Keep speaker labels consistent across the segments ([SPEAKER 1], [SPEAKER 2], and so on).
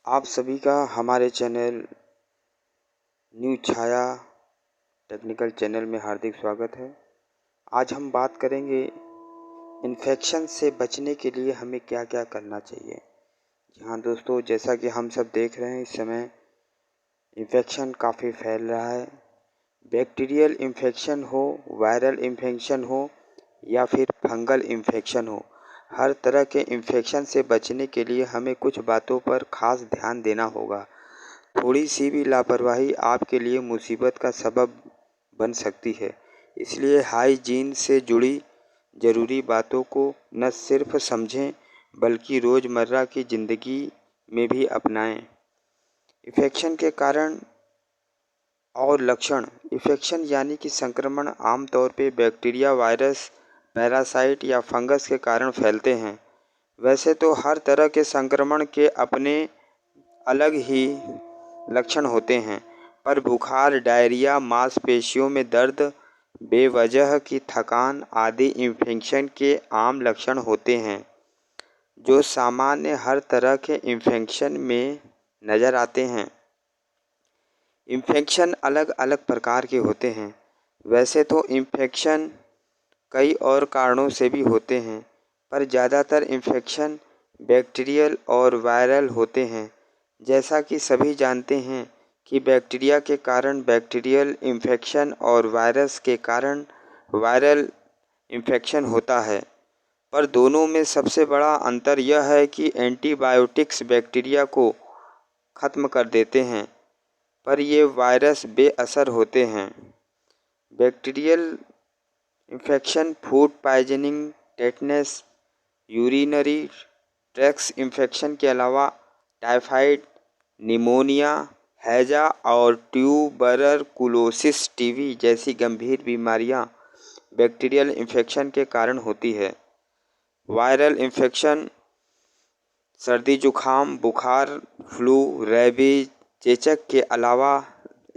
[SPEAKER 1] आप सभी का हमारे चैनल न्यू छाया टेक्निकल चैनल में हार्दिक स्वागत है। आज हम बात करेंगे इन्फेक्शन से बचने के लिए हमें क्या क्या करना चाहिए। हाँ दोस्तों, जैसा कि हम सब देख रहे हैं इस समय इन्फेक्शन काफ़ी फैल रहा है। बैक्टीरियल इन्फेक्शन हो, वायरल इन्फेक्शन हो या फिर फंगल इन्फेक्शन हो, हर तरह के इन्फेक्शन से बचने के लिए हमें कुछ बातों पर खास ध्यान देना होगा। थोड़ी सी भी लापरवाही आपके लिए मुसीबत का सबब बन सकती है। इसलिए हाइजीन से जुड़ी ज़रूरी बातों को न सिर्फ समझें बल्कि रोज़मर्रा की ज़िंदगी में भी अपनाएं। इन्फेक्शन के कारण और लक्षण। इन्फेक्शन यानी कि संक्रमण आमतौर पे बैक्टीरिया, वायरस, पैरासाइट या फंगस के कारण फैलते हैं। वैसे तो हर तरह के संक्रमण के अपने अलग ही लक्षण होते हैं, पर बुखार, डायरिया, मांसपेशियों में दर्द, बेवजह की थकान आदि इन्फेक्शन के आम लक्षण होते हैं जो सामान्य हर तरह के इन्फेक्शन में नज़र आते हैं। इन्फेक्शन अलग अलग प्रकार के होते हैं। वैसे तो इन्फेक्शन कई और कारणों से भी होते हैं, पर ज़्यादातर इन्फेक्शन बैक्टीरियल और वायरल होते हैं। जैसा कि सभी जानते हैं कि बैक्टीरिया के कारण बैक्टीरियल इन्फेक्शन और वायरस के कारण वायरल इन्फेक्शन होता है, पर दोनों में सबसे बड़ा अंतर यह है कि एंटीबायोटिक्स बैक्टीरिया को ख़त्म कर देते हैं, पर ये वायरस बेअसर होते हैं। Bacterial infection food poisoning, tetanus, urinary tract infection के अलावा टाइफाइड, निमोनिया, हैजा और ट्यूबरकुलोसिस टीबी जैसी गंभीर बीमारियां बैक्टीरियल इन्फेक्शन के कारण होती है। वायरल इन्फेक्शन सर्दी, जुखाम, बुखार, फ्लू, रेबीज, चेचक के अलावा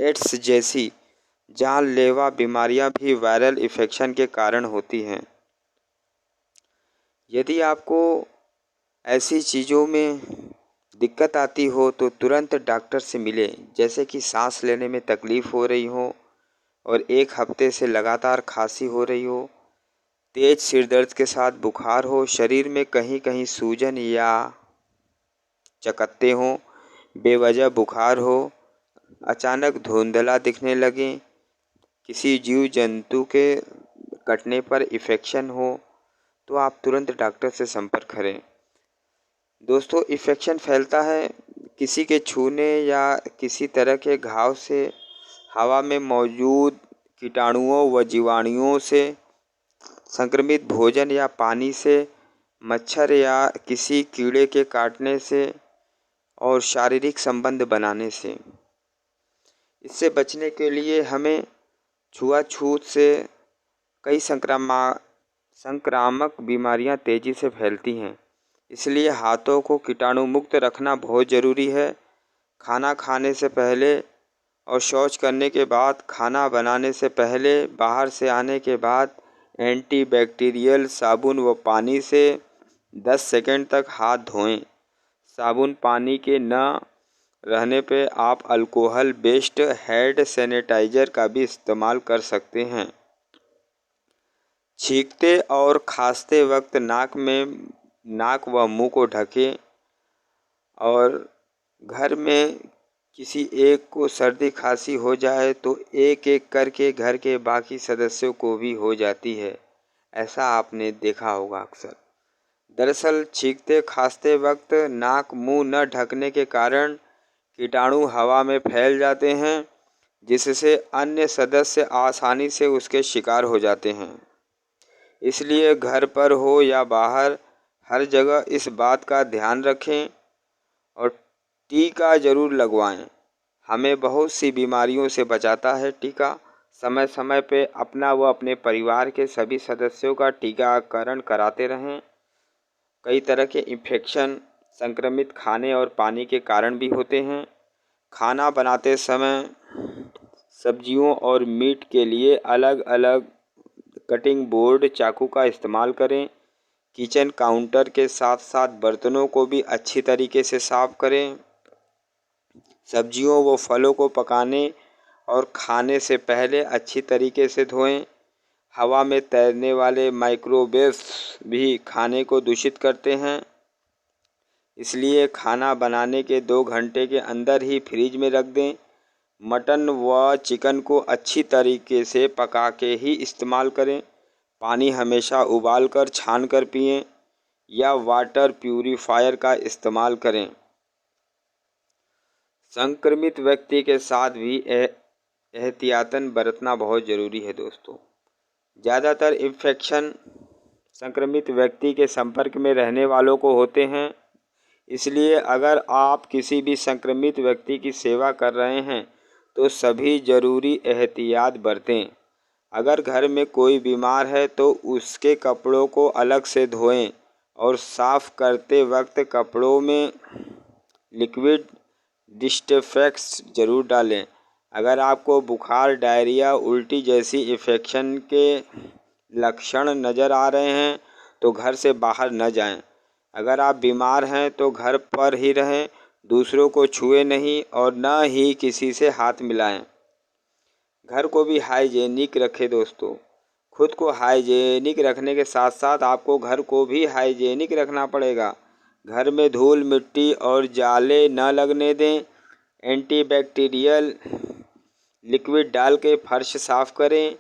[SPEAKER 1] एड्स जैसी जानलेवा बीमारियां भी वायरल इन्फेक्शन के कारण होती हैं। यदि आपको ऐसी चीज़ों में दिक्कत आती हो तो तुरंत डॉक्टर से मिलें, जैसे कि सांस लेने में तकलीफ़ हो रही हो और 1 हफ्ते से लगातार खांसी हो रही हो, तेज़ सिर दर्द के साथ बुखार हो, शरीर में कहीं कहीं सूजन या चकत्ते हों, बेवजह बुखार हो, अचानक धुंधला दिखने लगे, किसी जीव जंतु के कटने पर इन्फेक्शन हो, तो आप तुरंत डॉक्टर से संपर्क करें। दोस्तों, इन्फेक्शन फैलता है किसी के छूने या किसी तरह के घाव से, हवा में मौजूद कीटाणुओं व जीवाणुओं से, संक्रमित भोजन या पानी से, मच्छर या किसी कीड़े के काटने से और शारीरिक संबंध बनाने से। इससे बचने के लिए हमें छुआछूत से कई संक्रामक बीमारियां तेज़ी से फैलती हैं, इसलिए हाथों को कीटाणु मुक्त रखना बहुत ज़रूरी है। खाना खाने से पहले और शौच करने के बाद, खाना बनाने से पहले, बाहर से आने के बाद एंटीबैक्टीरियल साबुन व पानी से 10 सेकंड तक हाथ धोएं। साबुन पानी के न रहने पे आप अल्कोहल बेस्ड हैंड सैनिटाइज़र का भी इस्तेमाल कर सकते हैं। छींकते और खांसते वक्त नाक व मुंह को ढकें और घर में किसी एक को सर्दी खांसी हो जाए तो एक एक करके घर के बाकी सदस्यों को भी हो जाती है। ऐसा आपने देखा होगा अक्सर। दरअसल छींकते खांसते वक्त नाक मुंह न ढकने के कारण कीटाणु हवा में फैल जाते हैं, जिससे अन्य सदस्य आसानी से उसके शिकार हो जाते हैं। इसलिए घर पर हो या बाहर, हर जगह इस बात का ध्यान रखें और टीका ज़रूर लगवाएं। हमें बहुत सी बीमारियों से बचाता है टीका। समय समय पे अपना व अपने परिवार के सभी सदस्यों का टीकाकरण कराते रहें। कई तरह के इन्फेक्शन संक्रमित खाने और पानी के कारण भी होते हैं। खाना बनाते समय सब्जियों और मीट के लिए अलग अलग कटिंग बोर्ड, चाकू का इस्तेमाल करें। किचन काउंटर के साथ साथ बर्तनों को भी अच्छी तरीके से साफ़ करें। सब्जियों व फलों को पकाने और खाने से पहले अच्छी तरीके से धोएं। हवा में तैरने वाले माइक्रोवेव्स भी खाने को दूषित करते हैं, इसलिए खाना बनाने के 2 घंटे के अंदर ही फ्रिज में रख दें। मटन व चिकन को अच्छी तरीके से पका के ही इस्तेमाल करें। पानी हमेशा उबाल कर छान कर पिएं या वाटर प्यूरीफायर का इस्तेमाल करें। संक्रमित व्यक्ति के साथ भी एहतियातन बरतना बहुत ज़रूरी है दोस्तों। ज़्यादातर इन्फेक्शन संक्रमित व्यक्ति के संपर्क में रहने वालों को होते हैं, इसलिए अगर आप किसी भी संक्रमित व्यक्ति की सेवा कर रहे हैं तो सभी ज़रूरी एहतियात बरतें। अगर घर में कोई बीमार है तो उसके कपड़ों को अलग से धोएं और साफ़ करते वक्त कपड़ों में लिक्विड डिसइंफेक्टेंट ज़रूर डालें। अगर आपको बुखार, डायरिया, उल्टी जैसी इन्फेक्शन के लक्षण नज़र आ रहे हैं तो घर से बाहर न जाएं। अगर आप बीमार हैं तो घर पर ही रहें, दूसरों को छुएं नहीं और न ही किसी से हाथ मिलाएं। घर को भी हाइजेनिक रखें दोस्तों। खुद को हाइजेनिक रखने के साथ साथ आपको घर को भी हाइजेनिक रखना पड़ेगा। घर में धूल, मिट्टी और जाले न लगने दें। एंटीबैक्टीरियल लिक्विड डाल के फर्श साफ़ करें।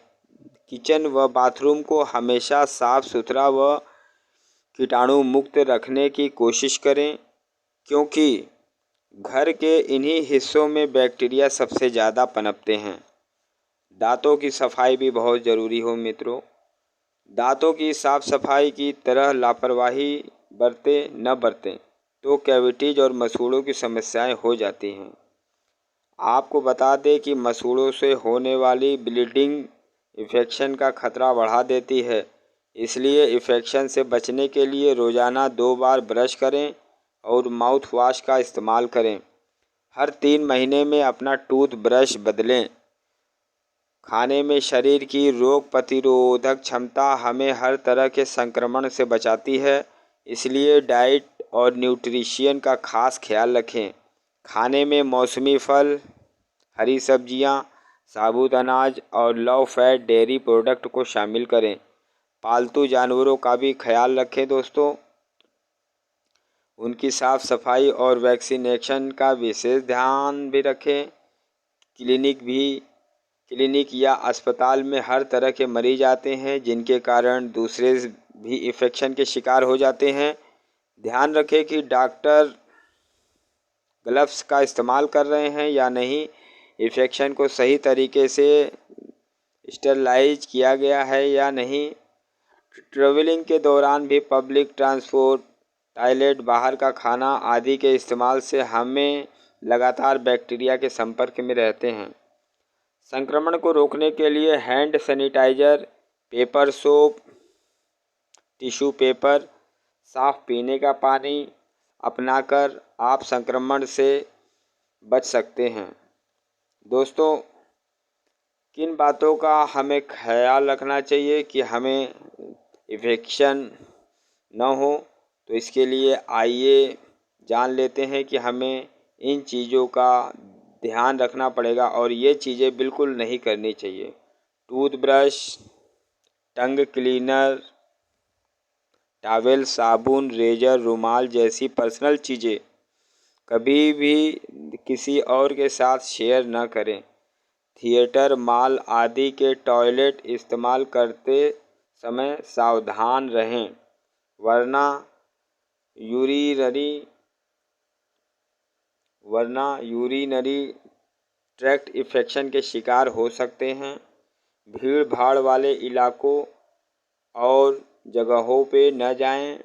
[SPEAKER 1] किचन व बाथरूम को हमेशा साफ़ सुथरा व कीटाणु मुक्त रखने की कोशिश करें, क्योंकि घर के इन्हीं हिस्सों में बैक्टीरिया सबसे ज़्यादा पनपते हैं। दांतों की सफाई भी बहुत ज़रूरी हो मित्रों। दांतों की साफ सफाई की तरह लापरवाही न बरतें तो कैविटीज और मसूड़ों की समस्याएं हो जाती हैं। आपको बता दें कि मसूड़ों से होने वाली ब्लीडिंग इन्फेक्शन का खतरा बढ़ा देती है, इसलिए इन्फेक्शन से बचने के लिए रोज़ाना 2 बार ब्रश करें और माउथ वॉश का इस्तेमाल करें। हर 3 महीने में अपना टूथ ब्रश बदलें। खाने में शरीर की रोग प्रतिरोधक क्षमता हमें हर तरह के संक्रमण से बचाती है, इसलिए डाइट और न्यूट्रिशन का खास ख्याल रखें। खाने में मौसमी फल, हरी सब्जियां, साबुत अनाज और लो फैट डेयरी प्रोडक्ट को शामिल करें। पालतू जानवरों का भी ख्याल रखें दोस्तों। उनकी साफ़ सफाई और वैक्सीनेशन का विशेष ध्यान भी रखें। क्लिनिक या अस्पताल में हर तरह के मरीज आते हैं, जिनके कारण दूसरे भी इन्फेक्शन के शिकार हो जाते हैं। ध्यान रखें कि डॉक्टर ग्लव्स का इस्तेमाल कर रहे हैं या नहीं, इन्फेक्शन को सही तरीके से स्टरलाइज किया गया है या नहीं। ट्रैवलिंग के दौरान भी पब्लिक ट्रांसपोर्ट, टॉयलेट, बाहर का खाना आदि के इस्तेमाल से हमें लगातार बैक्टीरिया के संपर्क में रहते हैं। संक्रमण को रोकने के लिए hand sanitiser, paper soap, tissue paper, साफ़ पीने का पानी अपनाकर आप संक्रमण से बच सकते हैं। दोस्तों, किन बातों का हमें ख्याल रखना चाहिए कि हमें इन्फेक्शन न हो, तो इसके लिए आइए जान लेते हैं कि हमें इन चीज़ों का ध्यान रखना पड़ेगा और ये चीज़ें बिल्कुल नहीं करनी चाहिए। टूथब्रश, टंग क्लीनर, टॉवेल, साबुन, रेजर, रुमाल जैसी पर्सनल चीज़ें कभी भी किसी और के साथ शेयर न करें। थिएटर, मॉल आदि के टॉयलेट इस्तेमाल करते समय सावधान रहें, वरना यूरिनरी ट्रैक्ट इन्फेक्शन के शिकार हो सकते हैं। भीड़ भाड़ वाले इलाकों और जगहों पे न जाएं।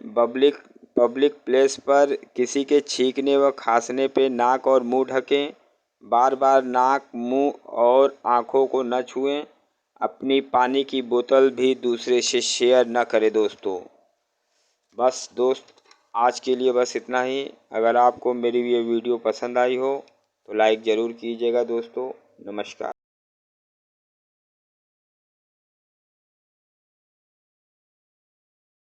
[SPEAKER 1] पब्लिक प्लेस पर किसी के छींकने व खांसने पे नाक और मुंह ढकें। बार बार नाक, मुंह और आँखों को न छुएं। अपनी पानी की बोतल भी दूसरे से शेयर न करें दोस्तों। बस दोस्त, आज के लिए बस इतना ही। अगर आपको मेरी ये वीडियो पसंद आई हो तो लाइक ज़रूर कीजिएगा दोस्तों। नमस्कार।